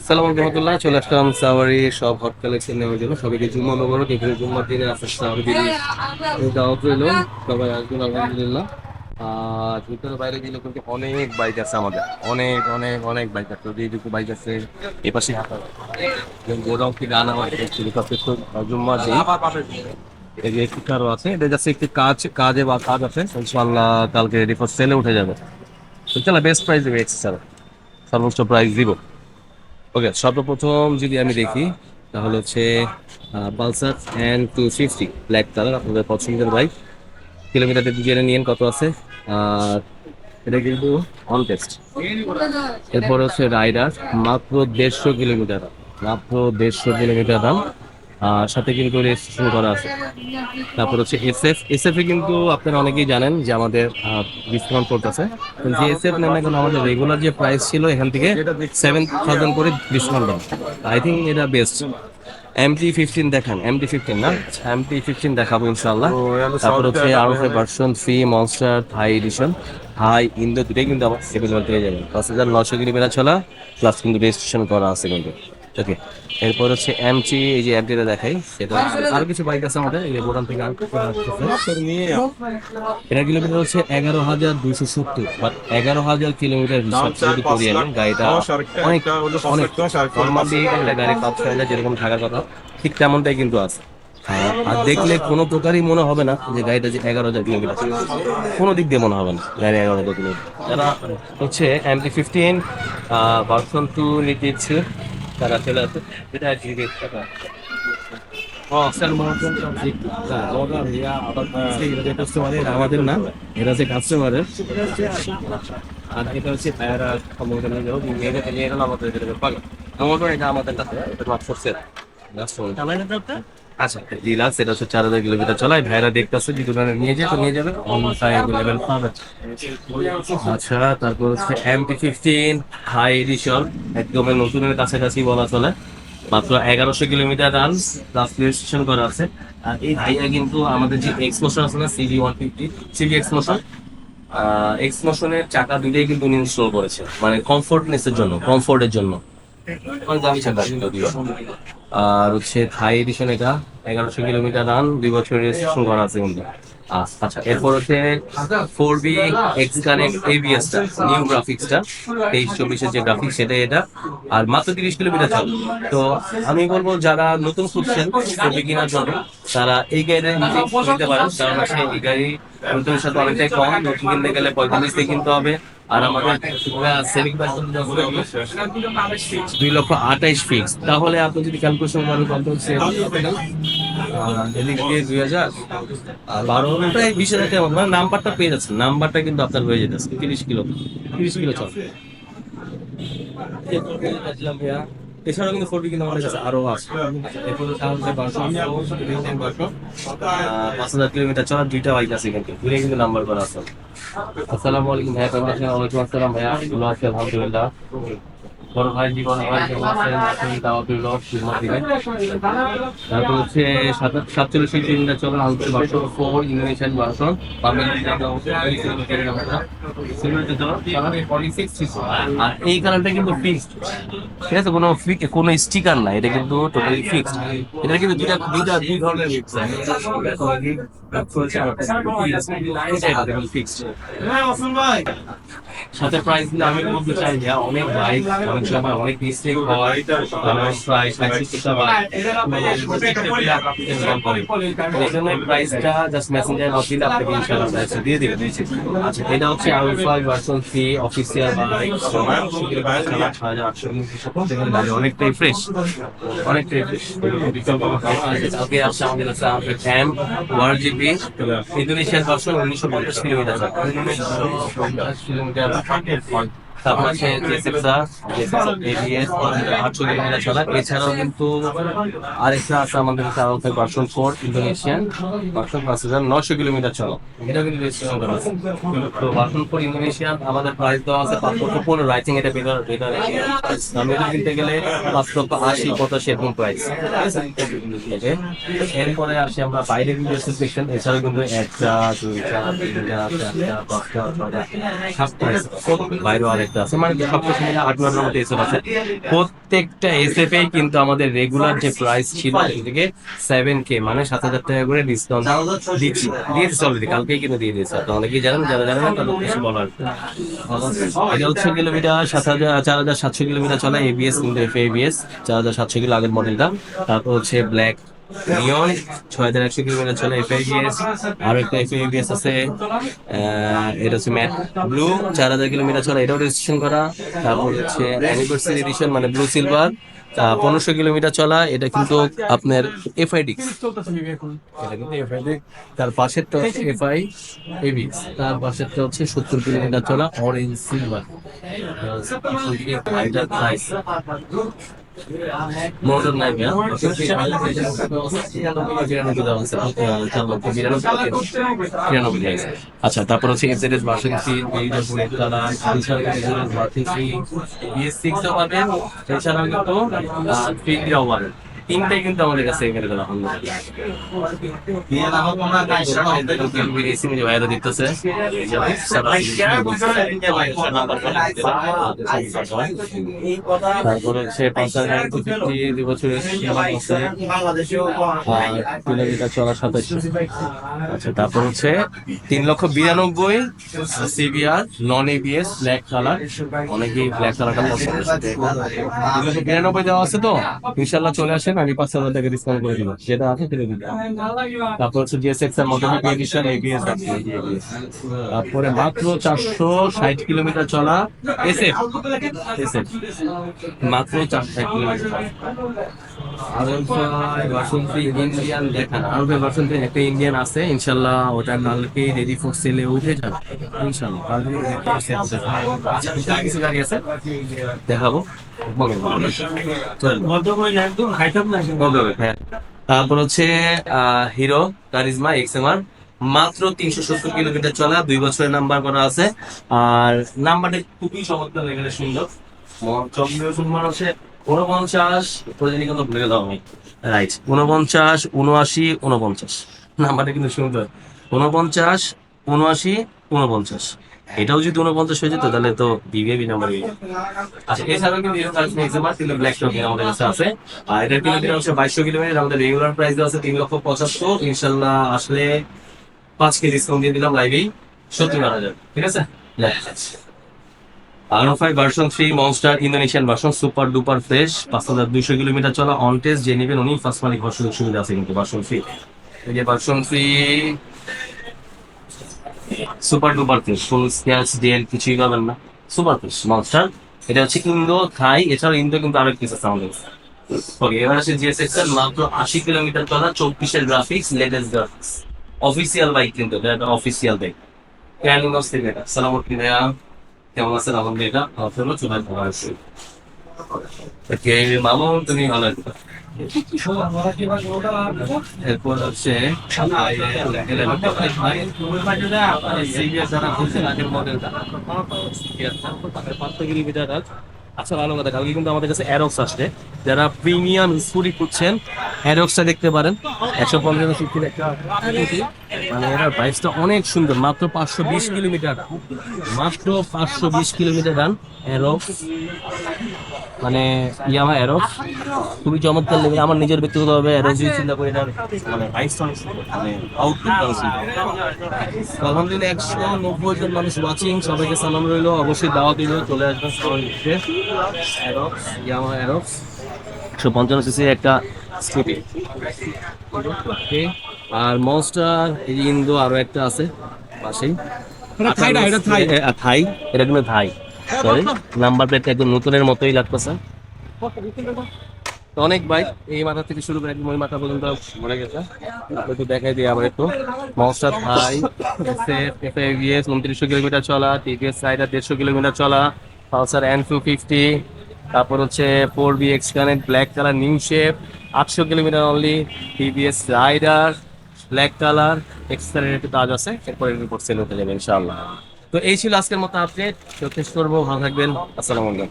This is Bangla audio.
সালাম রহমতুল্লাহ, চলে আসলাম সাওয়ারি সব হট কালেকশন নেওয়ার জন্য। সবাইকে জুম্মা মোবারক। এখানে জুম্মার দিনে আছে সাওয়ারি দাওয়াত রইলো, সবাই আসবেন আলহামদুলিল্লাহ। ভিতরে বাইরে গেলে কিন্তু অনেক বাইক আছে আমাদের, অনেক অনেক অনেক বাইক আছে। এইটুকু বাইক আছে এপাশে গোডাউন থেকে আনা হয় জুম্মার দিন। এই যে একটু কারো আছে, এটা যাচ্ছে একটু কাজে বা কাজ আছে, ইনশাআল্লাহ কালকে রেডি ফর সেলে উঠে যাবে। তো চলো বেস্ট প্রাইস দেবে এক্স স্যার, সর্বোচ্চ প্রাইস দিব। ওকে, সর্বপ্রথম যদি আমি দেখি তাহলে হচ্ছে পালসার N250 ব্ল্যাক কালার, আপনাদের পছন্দের বাইক। কিলোমিটার জেনে নিন কত আছে। আর এটা কিন্তু অন টেস্ট। এরপর হচ্ছে রাইডার, মাত্র 150 কিলোমিটার, মাত্র 150 কিলোমিটার দাম। আর সাথে কিন্তু রেজিস্ট্রেশন করা আছে। তারপর হচ্ছে এসএফ এ কিন্তু আপনারা অনেকেই জানেন যে আমাদের ডিসকাউন্ট করতেছে। যে এসএফ নেন না কেন, আমাদের রেগুলার যে প্রাইস ছিল এখান থেকে 7,000 করে ডিসকাউন্ট দেন। আই থিঙ্ক এটা বেস্ট। MT-15 দেখান, MT-15 না, MT-15 দেখাবো ইনশাল্লাহ। তারপর হচ্ছে আরো version 3 monster high edition, high ইন্দো দুটাই কিন্তু আমার অ্যাভেলেবল পেয়ে যাবেন। 5,900 কিলোমিটার চলা, প্লাস কিন্তু রেজিস্ট্রেশন করা আছে কিন্তু। ওকে, এরপর হচ্ছে এমটি, এই যে এমটিটা দেখাই সেটা। আরো কিছু বাইক আছে আমাদের, এই বোরান থেকে এটা কিলোমিটার হচ্ছে 11,270, বাট 11,000 কিলোমিটার হিসাব যদি করি আমি, গাড়িটা অনেক অনেক নর্মালি একটা গাড়ি 5-6 হাজার যেরকম থাকার কথা ঠিক তেমনটাই কিন্তু আছে। আর দেখলে কোনো প্রকারই মনে হবে না যে গাড়িটা যে 11,000 কিলোমিটার, কোনো দিক দিয়ে মনে হবে না গাড়ি 11,000 কিলোমিটার। যারা হচ্ছে MT-15 ভার্সন 2 নিতে ইচ্ছে তারা চলে আসে। এটা আর কি আমাদের না, এটা হচ্ছে কাস্টমারের। আর এটা হচ্ছে ভাইয়ারা সম্ভবত নিয়ে যাবো, নিয়ে গেলে আমাদের এটা আমাদের কাছে এটা মাত্র সেল। আচ্ছা, ডিলাক্স, এটা হচ্ছে 4,000 কিলোমিটার চলায়। ভাইরা দেখতেছে যদি ওনারা নিয়ে যায় তো নিয়ে যাবে, অন্যথায় অ্যাভেলেবেল পাবে। আচ্ছা, তারপর হচ্ছে MT-15 হাই এডিশন, একদম নতুনের কাছাকাছি বলা চলে। মাত্র 1,100 কিলোমিটার রান, প্লাস রেজিস্ট্রেশন করা আছে। আর এই ভাইয়া কিন্তু আমাদের যে এক্স মোশন আছে না, CV150, CV X motion, X মোশনের চাকা দুইটাই কিন্তু ইনস্টল করেছে, মানে কমফোর্টনেসের জন্য, কমফোর্টের জন্য। অনেক দামি চাকা যদিও। আর হচ্ছে থাই এডিশন, এটা 1,100 কিলোমিটার রান, 2 বছর রেজিস্ট্রেশন করা আছে কিন্তু। আচ্ছা, এরপর হচ্ছে 4B এক্স কানেক্ট ABS-টা, নিউ গ্রাফিক্সটা, 23-24-এর যে গ্রাফিক্স সেটা এটা। আর মাত্র 30 কিলোমিটার চলে। তো আমি বলবো যারা নতুন খুঁজছেন 4B কেনার জন্য, তারা এই গাড়িটা নিতে পারেন, কারণ হচ্ছে এই গাড়ি নতুনের সাথে অনেকটাই কম। নতুন কিনতে গেলে 45 দিয়ে কিনতে হবে। আর আমাদের সেভিং প্রাইস 2,28,000 ফিক্স। তাহলে আপনি যদি ক্যালকুলেশন করেন কত হচ্ছে, এদিক দিয়ে 2,000 আর 12, প্রায় 20,000 টাকা। মানে নাম্বারটা পেয়ে যাচ্ছেন, নাম্বারটা কিন্তু আপনার হয়ে যেতেছে 30 কিলো, 30 কিলো চল। এছাড়াও কিন্তু 4B কিন্তু আমাদের কাছে আরো আছে। এরপরে তাহলে 5,000 কিলোমিটার চলা দুইটা বাইক আছে, কিন্তু দুইটা কিন্তু নাম্বার করা আছে। আসসালামু আলাইকুম ভাইয়া, কেমন আছেন? ওয়ালাইকুম আসসালাম ভাইয়া, ভালো আছি আলহামদুলিল্লাহ। বড় ভাই জীবন ভাই কেমন আছেন? আসলে দাওয়াত রইল সুরমা দিবেন। তারপর হচ্ছে 47 কিলোমিটার চলা হচ্ছে ভার্সন 4 ইন্দোনেশিয়ান ভার্সন। আর এই কালারটা কিন্তু ফিক্সড, ঠিক আছে, কোনো স্টিকার নাই, এটা কিন্তু টোটালি ফিক্সড। এটা কিন্তু দুই ধরনের মিক্স ফিক্সড। সাথে প্রাইস দিলে আমি বলতে চাই যে অনেক বাইক অনেক সময় অনেক মিস্টেক হয়, প্রায় 60-70টা বাইক এই জন্য প্রাইসটা জাস্ট মেসেঞ্জার নট দিলে আপনাকে ইনশাআল্লাহ প্রাইসটা দিয়ে দিবে। আচ্ছা, এটা হচ্ছে আলফা ভার্সন 3 অফিসিয়াল বাইক, 6,800 অনেকটাই ফ্রেশ, অনেকটাই ফ্রেশ। কালকে আসছে আমাদের কাছে M ওয়ারজিপি ইন্দোনেশিয়ান ভার্সন 1950 কিলোমিটার, 1950 কিলোমিটার তারপর আছে জেসেক্সা, এবিএস 800 কিলোমিটার চলা। এছাড়াও কিন্তু আরেকটা আছে আমাদের কাছে, আরো ভার্সন 4 ইন্দোনেশিয়ান ভার্সন 5900 কিলোমিটার চলা। এটা কিন্তু রেজিস্ট্রেশন করা আছে। তো ভার্সন 4 ইন্দোনেশিয়ান আমাদের প্রাইস দেওয়া আছে 5,15,000। আই থিঙ্ক এটা বেটার বেটার। আমি এটা কিনতে গেলে 5,80,000 85 এরকম প্রাইস। এরপরে আসি আমরা বাইরে কিন্তু সেকশন। এছাড়াও কিন্তু একটা, দুইটা, তিনটা, চারটা, পাঁচটা, ছয়টা, সাতটা বাইরেও আরেকটা আছে, মানে সবকিছু মিলে 8-9টার মতো এসএফ আছে। প্রত্যেকটা এসএফ এ কিন্তু আমাদের রেগুলার যে প্রাইস ছিল থেকে 7K মানে 7,000 টাকা করে ডিসকাউন্ট দিয়েছে অলরেডি, কালকেই কিন্তু দিয়ে দিয়েছে। তো অনেকেই জানেন, যারা জানেন না তাদের কিছু বলার। এটা হচ্ছে কিলোমিটার 4,700 কিলোমিটার চলে। এবিএস কিন্তু এবিএস 4,700 কিলো আগের মডেলটা। তারপর হচ্ছে ব্ল্যাক নিয়ন 6,100 কিলোমিটার চলে এফআইবিএস। আর একটা এফআইবিএস আছে, এটা হচ্ছে ম্যাট ব্লু 4,000 কিলোমিটার চলে, এটাও রেজিস্ট্রেশন করা। তারপর হচ্ছে অ্যানিভার্সারি এডিশন মানে ব্লু সিলভার 1,500 কিলোমিটার চলা। এটা কিন্তু আপনার এফআইডি, এটা কিন্তু এফআইডি। তার পাশেরটা হচ্ছে এফআই এবিএস, তার পাশেরটা হচ্ছে 70 কিলোমিটার চলা অরেঞ্জ সিলভার। মোটর নাই মিয়া, 93,000 আচ্ছা। তারপর হচ্ছে এফজেডএস ভার্সন 3 BS6 ও পাবেন। এছাড়াও কিন্তু 3 পাবেন। তিনটাই কিন্তু আমাদের কাছে এখানে ভাইরা দিতেছে। তারপরে হচ্ছে 5,250 বছরের কিলোমিটার চলা 27। আচ্ছা, তারপর হচ্ছে 3,92,000 CBR non ABS black colour. অনেকেই ব্ল্যাক কালারটা পছন্দ করে। 3,92,000 দেওয়া আছে, তো ইনশাল্লাহ চলে আসেন, আমি 5,000 টাকা ডিসকাউন্ট করে দিব, যেটা আছে সেটা দিব। তারপর হচ্ছে জিএসএক্স এর মোটরবি এডিশন এবিএস আছে। তারপরে মাত্র 460 কিলোমিটার চলা এসএফ এসএফ মাত্র 460 কিলোমিটার। ইন্ডিয়ান দেখান, আরো ভার্সন একটা ইন্ডিয়ান আছে, ইনশাল্লাহ ওটা কালকে রেডি ফর সেলে উঠে যাবে ইনশাল্লাহ। কালকে কিছু গাড়ি আছে দেখাবো। তারপর হচ্ছে হিরো কারিজমা এক্সএমআর মাত্র 370 কিলোমিটার চলা, 2 বছরের নাম্বার করা আছে। আর নাম্বারটা খুবই চমৎকার লেগে সুন্দর। হচ্ছে 49 প্রতিনিধিগত ভুলে গেলাম আমি, রাইট 49, 79, 49 নাম্বারটা কিন্তু সুন্দর। 49, 79, 49 এটাও যদি 49 হয়ে যেত তাহলে তো বিবিএবি নাম্বার। আচ্ছা, এছাড়াও কিন্তু ব্ল্যাক টপ আমাদের কাছে আছে। আর এটার কিলোমিটার হচ্ছে 2,200 কিলোমিটার। আমাদের রেগুলার প্রাইস দেওয়া আছে 3,75,000। ইনশাল্লাহ আসলে 5K ডিসকাউন্ট দিয়ে দিলাম লাইভেই 70,000। ঠিক আছে। R5 version 3 monster Indonesian version super duper fresh 5,200 kilometre চলা। অন টেস্ট যে নেবেন উনি ফার্স্ট মালিক ভার্সন সুবিধা আছে কিন্তু ভার্সন 3। এই যে ভার্সন 3 সুপার ডুপার ফ্রেশ, ফুল স্ক্র্যাচ ডিএল কিছুই পাবেন না, সুপার ফ্রেশ মনস্টার। এটা হচ্ছে ইন্দো থাই, এছাড়াও ইন্দো কিন্তু আরো কিছু আছে আমাদের। ওকে, এবার আসে জিএসএক্স এর মাত্র 80 কিলোমিটার চলা, 24 এর graphics, latest graphics, official bike কিন্তু এটা অফিসিয়াল বাইক। ক্যানিনস থেকে এটা সালামুদ্দিন ভাইয়া কেমন আছেন? আলহামদুলিল্লাহ ভালো চলে আসছে। ওকে মামু, তুমি ভালো আছো? এরপর হচ্ছে আচ্ছা, ভালো কথা। কালকে কিন্তু আমাদের কাছে অ্যারক্স আসছে, যারা প্রিমিয়াম স্কুটি খুঁজছেন অ্যারক্সটা দেখতে পারেন। 150 সিসির একটা স্কুটি, মানে এটার প্রাইসটা অনেক সুন্দর, মাত্র 520 কিলোমিটার, মাত্র 520 কিলোমিটার রান অ্যারক্স, মানে ইয়ামা অ্যারক্স খুবই চমৎকার লেগে। আমার নিজের ব্যক্তিগতভাবে অ্যারক্স দিয়ে চিন্তা করি, এটার মানে প্রাইসটা অনেক সুন্দর, মানে আউটলুকটা সুন্দর। আলহামদুলিল্লাহ 190 জন মানুষ ওয়াচিং, সবাইকে সালাম রইলো, অবশ্যই দাওয়াত দিল, চলে আসবেন সবাই। অ্যারক্স ইয়ামা অ্যারক্স 155 সিসি একটা স্কুটি। আর মনস্টার ইন্দো আরো একটা আছে পাশেই, থাই, এটা কিন্তু থাই, সরি নাম্বার প্লেটটা একদম নতুনের মতোই লাগতেছে। তো অনেক বাইক এই মাথা থেকে শুরু করে একদম ওই মাথা পর্যন্ত মরে গেছে, একটু দেখাই দিই আবার একটু। মনস্টার থাই এফএভিএস 2900 কিলোমিটার চলা, টিভিএস সাইডার 150 কিলোমিটার চলা, পালসার N250, তারপর হচ্ছে 4BX connect black colour new shape, 800 kilometre only, TVS Raider black colour, extra একটু কাজ আছে, এরপর এর উপর সেল হতে যাবে ইনশাআল্লাহ। তো এই ছিল আজকের মতো আপডেট, যথেষ্ট করবো, ভালো থাকবেন, আসসালামু আলাইকুম।